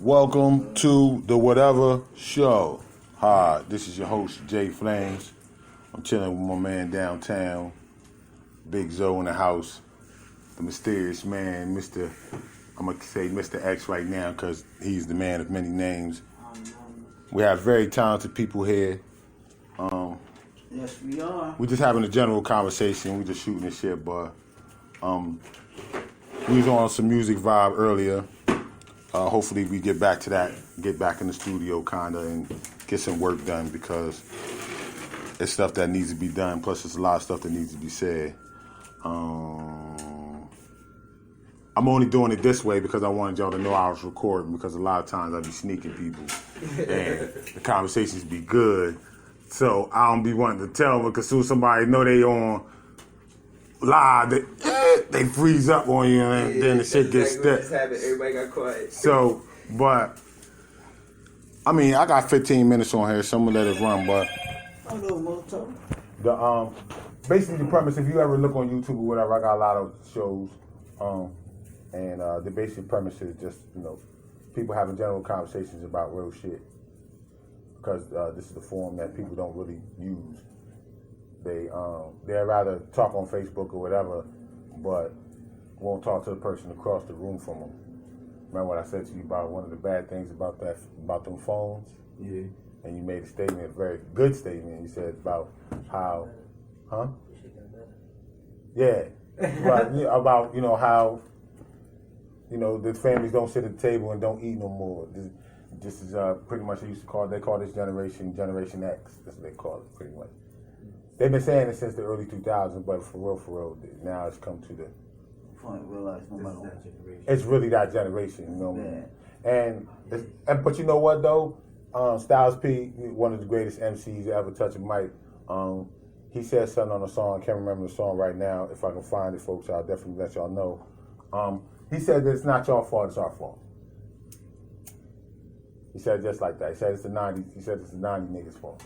Welcome to the Whatever Show. Hi, this is your host, Jay Flames. I'm chilling with my man downtown, Big Zoe in the house, the mysterious man, I'm going to say Mr. X right now because he's the man of many names. We have very talented people here. Yes, we are. We're just having a general conversation. We're just shooting the shit, but we was on some music vibe earlier. Hopefully we get back to that, get back in the studio kinda and get some work done because it's stuff that needs to be done. Plus there's a lot of stuff that needs to be said. I'm only doing it this way because I wanted y'all to know I was recording because a lot of times I be sneaking people and the conversations be good. So I don't be wanting to tell them because soon somebody know they on live, they freeze up on you and then the shit gets stuck. Everybody got quiet. So, but, I mean, I got 15 minutes on here, so I'm gonna let it run, but basically the premise, if you ever look on YouTube or whatever, I got a lot of shows, and the basic premise is just, people having general conversations about real shit. Because this is the form that people don't really use. They'd rather talk on Facebook or whatever, but won't talk to the person across the room from them. Remember what I said to you about one of the bad things about them phones? Yeah. And you made a statement, a very good statement. You said about how, Yeah. About how, the families don't sit at the table and don't eat no more. This is pretty much they call this generation X. That's what they call it, pretty much. They've been saying it since the early 2000s, but for real, now it's come to the point realize no matter what. It's really that generation, you know what I mean? But you know what though? Styles P, one of the greatest MCs to ever touch a mic, he said something on a song. I can't remember the song right now. If I can find it, folks, I'll definitely let y'all know. He said that it's not your fault, it's our fault. He said it just like that. He said it's the 90s. He said it's the 90 niggas' fault.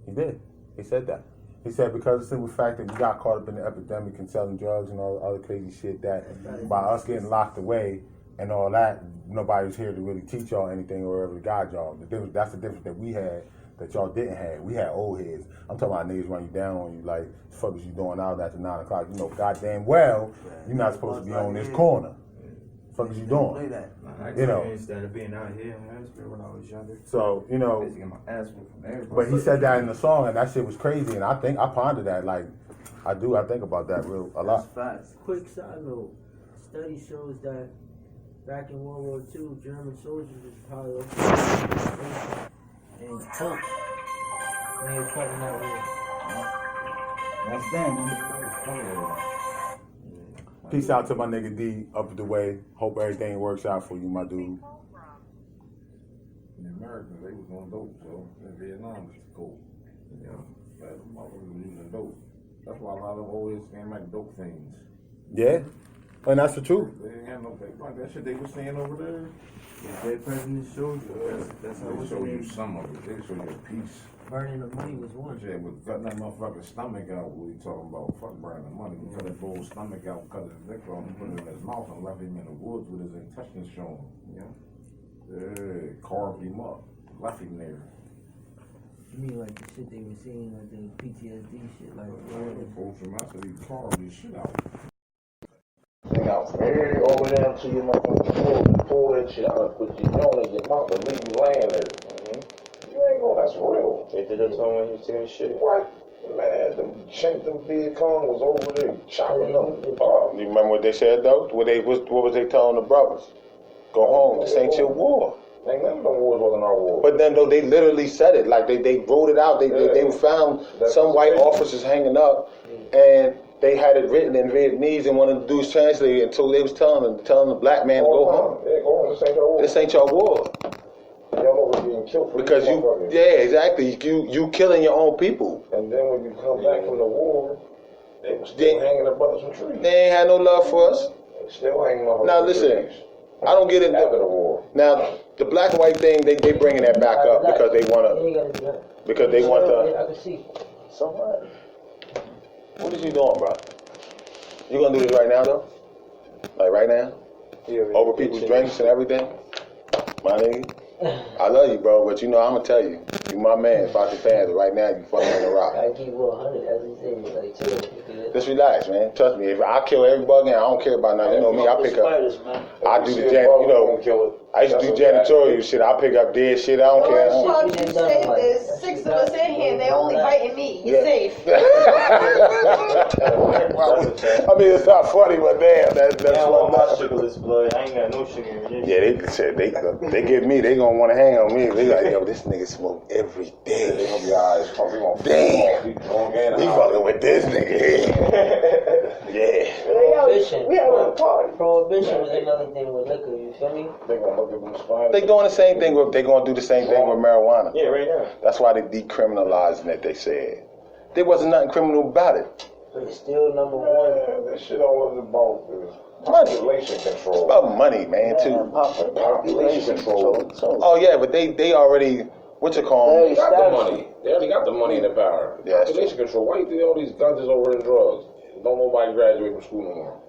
He did. He said that. He said because of the simple fact that we got caught up in the epidemic and selling drugs and all the other crazy shit that by us getting locked away and all that, nobody was here to really teach y'all anything or ever guide y'all. That's the difference that we had that y'all didn't have. We had old heads. I'm talking about niggas run you down on you like, the fuck is you doing out after 9 o'clock? You know goddamn well you're not supposed to be on this corner. The fuck is you doing? Instead of being out here in Harrisburg when I was younger. So, get my ass whipped from everybody. But he said that in the song and that shit was crazy and I pondered that like I think about that a lot. Facts. Quick side note. Study shows that back in World War II, German soldiers was probably and took when they were fighting that war. That's them. Peace out to my nigga D up the way. Hope everything works out for you, my dude. In America, they was on dope, so in Vietnam, it's cool. That motherfuckers was using dope. That's why a lot of them always came like dope things. Yeah, and that's the truth. They didn't have no like that shit they was saying over there. If that president showed you, that's how they show you some of it. They show you a piece. Burning the money was one. Yeah, with cutting that motherfucker's stomach out, what he talking about? Fuck burning the money. We cut that bull's stomach out, cut his dick off, and put it in his mouth and left him in the woods with his intestines showing. Yeah, carved him up, left him there. You mean like the shit they were seeing, like the PTSD shit, like post-traumatic, he carved his shit out. Thing out very over down to your motherfucking pull that shit out, put your joint in your mouth and leave you laying there. You ain't gonna, that's real. They did that song when you see this shit? What? Man, them Viet Cong was over there chopping them. You remember what they said though? What was they telling the brothers? Go home, this ain't your war. Ain't none of them wars wasn't our war. But then though they literally said it, like they wrote it out. They found some white officers hanging up and they had it written in Vietnamese and one of the dudes translated it until they was telling the black man to go home. Yeah, go home, this ain't your war. This ain't your war. Y'all know being killed for because exactly. You killing your own people. And then when you come back from the war, they were still hanging up under some trees. They ain't had no love for us. They still hanging up. Now listen, I don't get it. After the war. Now the black and white thing, they bringing that back up because they want to. I can see. So what? What is you doing, bro? You gonna do this right now, though? Like right now? over people's drinks and everything. My nigga, I love you, bro, but you know I'm gonna tell you, you my man. If I can fans right now, you fucking on the rock. I keep 100, as he said, like chill. Just relax, man. Trust me. If I kill every bug in, I don't care about nothing. You know me. I pick up. I do the I used to do janitorial shit. I pick up dead shit. I don't care. Well, you say there's 6 of us in here and they're only biting me. You're safe. I mean, it's not funny, but damn, that's all what. my sugarless blood. I ain't got no sugar in this. Yeah, they give me. They gonna want to hang on me. They like, yo, this nigga smoke every day. They gonna be alright. Damn, He fucking with this nigga. Yeah. Prohibition. We having a party. Prohibition was another thing with liquor, you feel me? They gonna look at them spine. They doing the same thing with. They gonna do the same thing with marijuana. Yeah, right now. That's why they decriminalizing it. They said there wasn't nothing criminal about it. But it's still number one. That shit all is about Money. population It's control. about money, man, too. Population control. Oh yeah, but they already what's it called? They got the money. They already got the money and the power. Yeah, that's Population control. Why you think all these guns is over in drugs? Don't nobody graduate from school no more.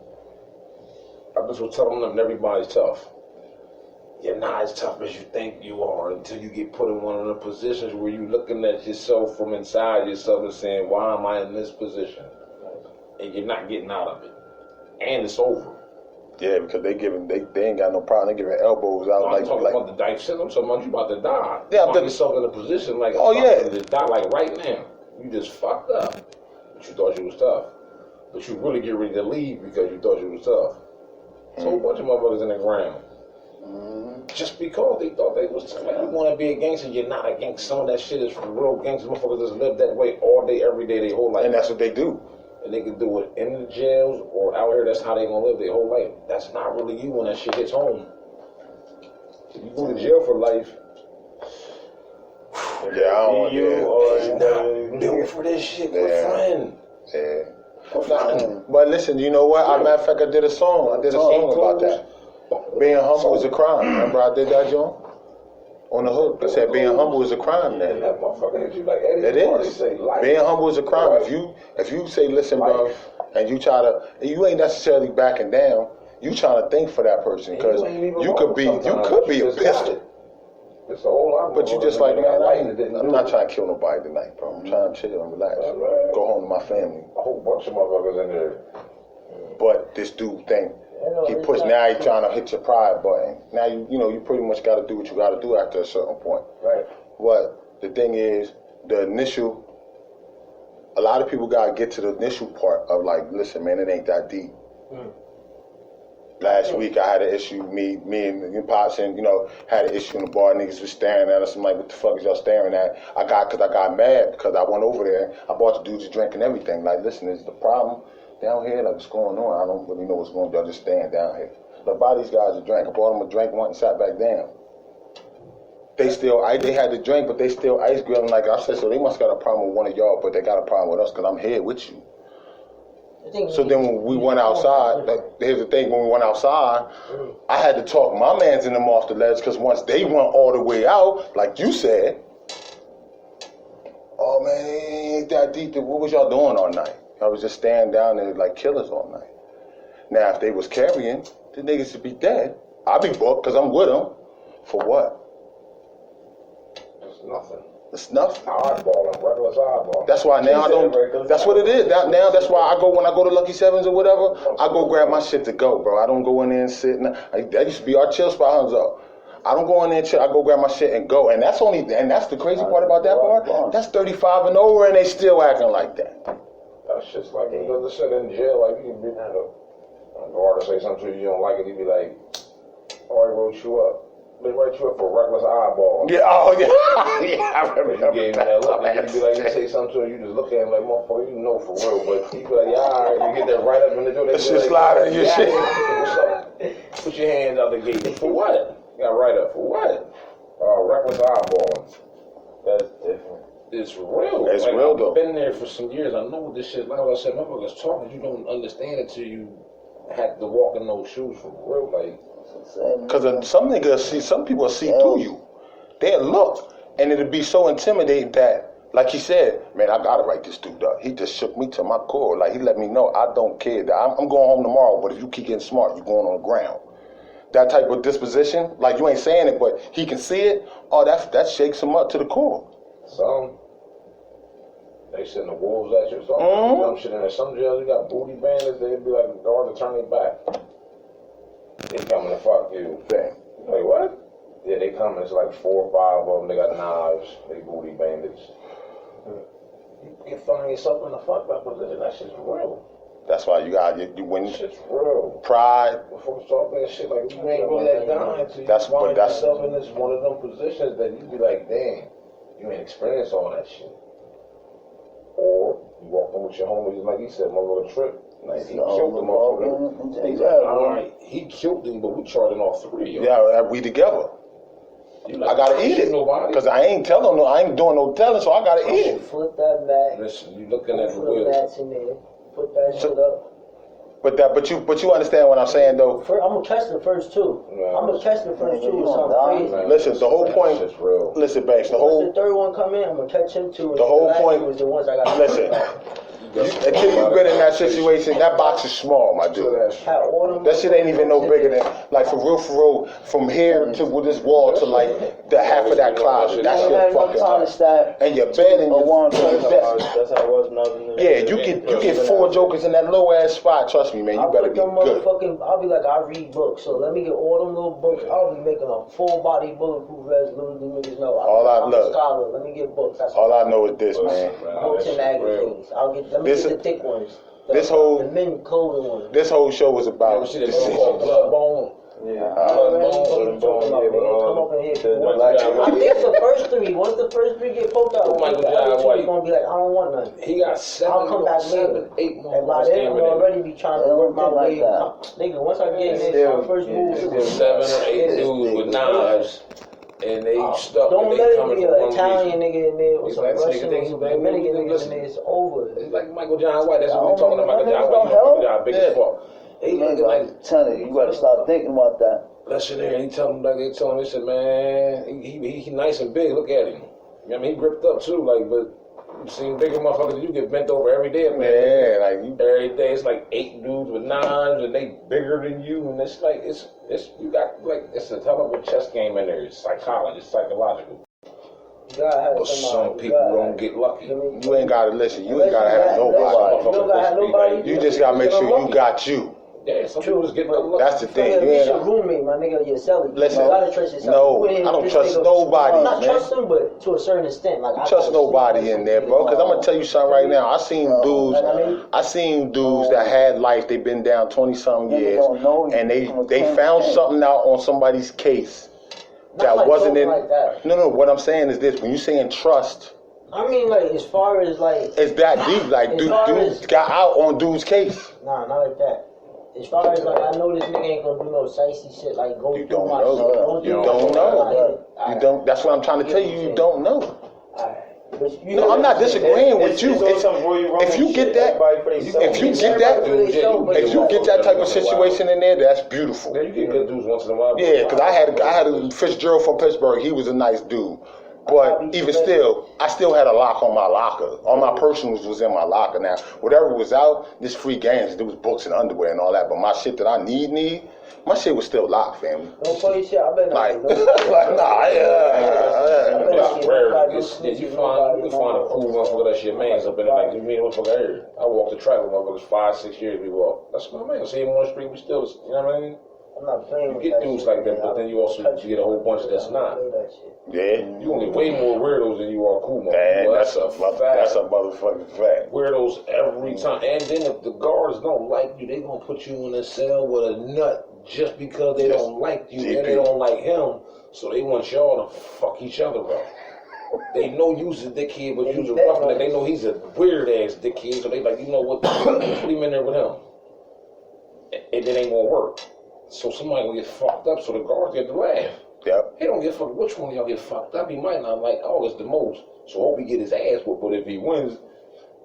I just was telling them everybody's tough. You're not as tough as you think you are until you get put in one of the positions where you're looking at yourself from inside yourself and saying, why am I in this position? And you're not getting out of it. And it's over. Yeah, because they ain't got no problem. They giving elbows out I'm talking about the dice shit. I'm talking about you about to die. Yeah, Find yourself in a position like Oh, I'm yeah. about to die like right now. You just fucked up. But you thought you was tough. But you really get ready to leave because you thought you was tough. So a bunch of motherfuckers in the ground. Just because they thought they was tough. You want to be a gangster, you're not a gangster. Some of that shit is for real gangsters. Motherfuckers just live that way all day, every day, their whole life. and that's what they do. And they can do it in the jails or out here. That's how they gonna live their whole life. That's not really you when that shit hits home. If you go to jail for life, Yeah, I don't want You that. or do it for this shit. Yeah. Good friend. Yeah. Good friend. But listen, you know what? Matter of fact, I did a song. I did a song about that. Being humble is a crime. Remember I did that, John? On the hook. I said being humble is a crime now. And that motherfucker hit you like Eddie. It is. Say life. Being humble is a crime. If you say, listen, bro, Life. and you try to, you ain't necessarily backing down. You trying to think for that person because you could be a bitch. It's a whole lot. But you just like, man, I'm not trying to kill nobody tonight, bro. I'm trying to chill and relax. Right. Go home to my family. A whole bunch of motherfuckers in there. But this dude think he pushed. Now he trying to hit your pride button. Now you pretty much got to do what you got to do after a certain point. Right. But the thing is, the initial. A lot of people gotta get to the initial part of like, listen, man, it ain't that deep. Last week I had an issue. Me and Pops and had an issue in the bar. Niggas was staring at us. I'm like, what the fuck is y'all staring at? I got mad because I went over there. I bought the dudes a drink and everything. Like, listen, is the problem down here? Like, what's going on? I don't really know what's going on. Y'all just staying down here. Like, buy these guys a drink. I bought them a drink, went and sat back down. They had the drink, but they still ice grilling. Like I said, so they must got a problem with one of y'all, but they got a problem with us because I'm here with you. So then when we went outside, here's the thing, when we went outside, I had to talk my mans in them off the ledge because once they went all the way out, like you said, oh man, it ain't that deep. What was y'all doing all night? I was just standing down there like killers all night. Now if they was carrying, the niggas would be dead. I'd be booked because I'm with them. For what? It's nothing. It's nothing. Oddballing, reckless oddballing. That's why now I don't. That's what it is. Now that's why when I go to Lucky Sevens or whatever, I go grab my shit to go, bro. I don't go in there and sit. That used to be our chill spot, Hunzo. I don't go in there and chill. I go grab my shit and go. And that's the crazy part about that bar. That's 35 and over, and they still acting like that. That shit's like the shit in jail. Like you can be a guard to say something to you don't like it. He be like, "Oh, I wrote you up." They write you up for reckless eyeball. Yeah, oh yeah, yeah. I remember You gave him that look. that. You be like, you say something to him, you just look at him like, motherfucker, you know for real. But he be like, yeah, all right. You get that right up in the door. That shit slide in your shit. What's up? Put your hands out the gate. For what? You got right up. For what? Reckless eyeballing. That's different. It's real. It's real, though. I've been there for some years. I know what this shit. Like I said, motherfuckers talking. You don't understand it till you have to walk in those shoes for real. Like. Because some people see through you. They'll look, and it'll be so intimidating that, like he said, man, I gotta write this dude up. He just shook me to my core. Like he let me know, I don't care. I'm going home tomorrow, but if you keep getting smart, you're going on the ground. that type of disposition, like you ain't saying it, but he can see it, oh, that shakes him up to the core. Some, they send the wolves at you. Some shit in there. Some jails, you got booty bandits, they'd be like, the guard to turn their back. They coming to fuck you. Damn. Wait, what? Yeah, they come, it's like 4 or 5 of them, they got knives, they booty bandits. You find yourself in the fucked up position, that shit's real. That's why you got when Shit's real. pride. Before talk that shit, like, you ain't really that down until you find yourself in this one of them positions that you be like, damn, you ain't experienced all that shit. Or you walk in with your homies, like he said, motherfucker trip. Like, he killed the motherfucker. He's like, alright, he killed him, but we charging all 3. Yo. Yeah, we together. Like, I gotta eat it. Because I ain't doing no telling, so I gotta eat it. Flip that back. Listen, you looking at the Flip wheel. that in there. Put that shit up. But you understand what I'm saying though. I'm gonna catch the first 2. I'm gonna catch the first 2 with something crazy. Listen, the whole point. Listen, Banks. Once the third one come in, I'm gonna catch him too. The whole point was the ones I got. Listen. Until you've been in that situation, that box is small, my dude. That shit ain't even no bigger than, like, for real, from here to with this wall to like the half of that closet. That shit fucking. And your bed and your That's how it was when I was in the you get 4 jokers in that low ass spot. Trust me, man. You better be good. I'll be like, I read books, so let me get all them little books. I'll be making a full body bulletproof vest. Little do niggas know. I'm a scholar. Let me get books. All I know is this, man. Books and magazines. I'll get them. The thick ones. The men clothing ones. This whole show was about decisions. Bloodbone. Yeah. I think the first 3. Once the first 3 get poked out, Michael John White gonna be like, I don't want none. He got 7, I'll come back later. 8 more. And by then, I'm already be trying to work my way. Nigga, once I get in there, my first move is 7 or 8 dudes with knives. And they stuck. Don't and let they it coming be for an one Italian reason. nigga in there with He's some like, Russian nigga, or some Dominican niggas in there. It's over. It's like Michael John White. That's what we Oh, talking about. Michael John White. Michael John big as fuck. He looking like, telling you gotta start thinking about that. listen there. He tell him like they tell him. They said, man, he nice and big. Look at him. I mean, he gripped up too. Like, but you seen bigger motherfuckers. You get bent over every day, man. Yeah, like you. Every day it's like 8 dudes with knives and they bigger than you, and it's like it's you got like it's a hell of a chess game in there. It's psychology, it's psychological. But some people don't get lucky. You ain't gotta listen. You ain't gotta have nobody. You just gotta make sure you got you. Yeah, some people just get lucky. That's the thing. You It's ain't your roommate, my nigga, your celly. Listen, You gotta trust yourself. no, I don't trust nobody, I'm not man. trust them, but to a certain extent. Like, I trust gotta nobody sleep in there, bro. Because I'm gonna tell you something right now. I seen dudes that had life. They've been down 20-something years, and they found something out on somebody's case that like wasn't in. like that. No. What I'm saying is this: when you saying trust, I mean, like, as far as like, it's that deep. Like, dude got out on dude's case. nah, not like that. As far as like, I know this nigga ain't gonna do no sightsee shit. Like, go You through don't my know. shit. You don't know. You don't. That's what I'm trying to tell you. You don't know. No, I'm not disagreeing with you. If you get that type of situation in there, that's beautiful. Yeah, you get good dudes once in a while. Yeah, because I had a Fitzgerald from Pittsburgh. He was a nice dude. But even still, I still had a lock on my locker. All my personals was in my locker. Now, whatever was out, this free games, there was books and underwear and all that. But my shit that I need, my shit was still locked, family. Don't play your shit. I bet not. It's rare. You can find a cool motherfucker that's your man's up in it. Like, you mean motherfucker here. I walked the track with motherfuckers 5-6 years we walked. That's my man. See him on the street, we still, you know what I mean? I'm not playing with You get dudes like that, but then you also get a whole bunch that's not. Yeah. You only way more weirdos than you are cool, man. Man, that's a motherfucking fact. Weirdos every time. And then if the guards don't like you, they gonna put you in a cell with a nut just because they don't like you and they don't like him. So they want y'all to fuck each other up. They know you's a dickhead, but you's a roughneck. They know he's a weird ass dickhead, so they like, you know what, put him in there with him. And it ain't gonna work. So somebody gonna get fucked up, so the guards get to laugh. Yep. He don't get fucked. Which one of y'all get fucked up? He might not like August the most. So hope he get his ass whooped. But if he wins,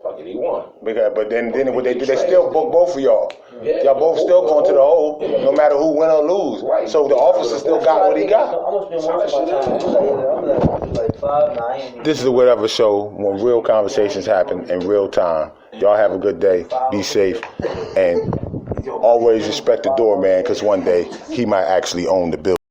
fuck it, he won. But then what they do, they still book both of y'all. Yeah, y'all both still going to the hole, no matter who win or lose. Right. So the officer still got what he got. I'm gonna spend most of my time. I'm like 5, 9. This is the Whatever Show, when real conversations happen in real time. Y'all have a good day. Be safe. And always respect the doorman, because one day he might actually own the building.